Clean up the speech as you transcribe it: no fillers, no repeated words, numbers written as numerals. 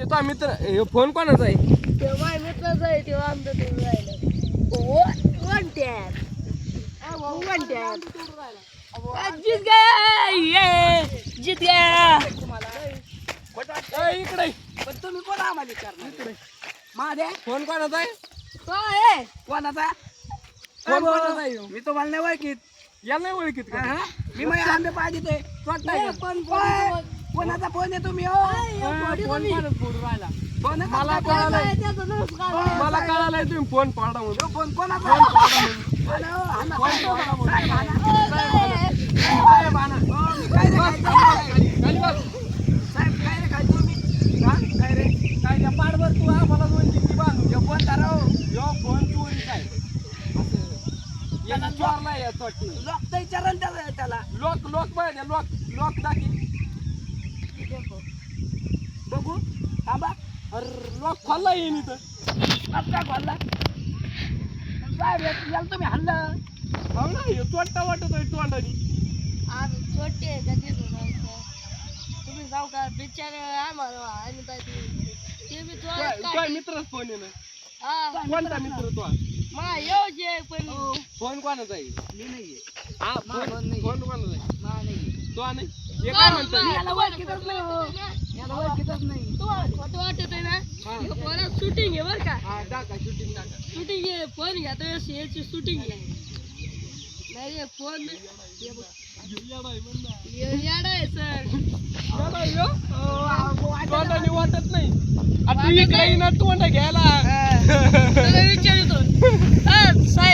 ते तो मित्र हे फोन कोणाचा आहे? तेव्हा मित्राचा आहे तेव्हा आमचं दूर राहिलं वन टॅप जीत गया ये जीत गया इकडे पण तुम्ही कोण आम्हाला विचारणार माझे फोन कोणाचा आहे? काय कोणाचा फोन कोणाचा आहे ह्यो? मी तुम्हाला नाही ओळखीत याला नाही ओळखीत का? हा? मी माझे आंबे पाहिजे ते वाटतंय का? पण कोणाचा फोन आहे तुम्ही हो फोन कोणाचा फोन राहिला? फोन मला कळालंय मला कळालंय तुम्ही फोन पाडा म्हणून. फोन कोणाचा फोन पाडा म्हणून. हाणा, हाणा. फोन पाडा म्हणून. साहेब, हाणा. साहेब, आणा. हो, मी काय रे बस, खायचं? खाली बस. साहेब काय रे खायचं तुम्ही हा? काय रे काय त्या पाडवर तू आम्हाला दोन किती बांधून ह्यो फोन धरा हो. यो फोन तू आणि काय असं याला चोरला या चोटणी. लॉक तर विचारण त्याला लोक लोक पाहिजे लोक लोक दाखी बघू थांबा अरे लोक खोलला येईन इथं. कसा खोलला साहेब याला तुम्ही हल्लं हो ना हे तोंडा वाटतोय तोंडानी. आज छोटे आहे का ते तुम्ही जाऊ का बिचार आम्हाला आणि ते बी काय मित्रच फोन आहे ना. हा कोणता मित्र तो? मा येऊ जे पण फोन कोणाचा आहे? मी नाहीये हा फोन फोन नाही. फोन कोणाचा आहे? मा नाही तो नाही हे काय म्हणतोय? याला ओळखीतच नाही हो. याला ओळखीतच नाही फोटो वाटत आहे ना परत शूटिंग आहे बरं का हा टाका शूटिंग टाका. शूटिंग आहे फोन घ्या तर याची शूटिंग आहे नाही रे फोन येडा आहे म्हण ना. याडा आहे सर येडा आहे ह्यो? तोंडाने वाटत नाही. आता तू इकडे येईन तोंड घ्यायला. विचारतो साहेब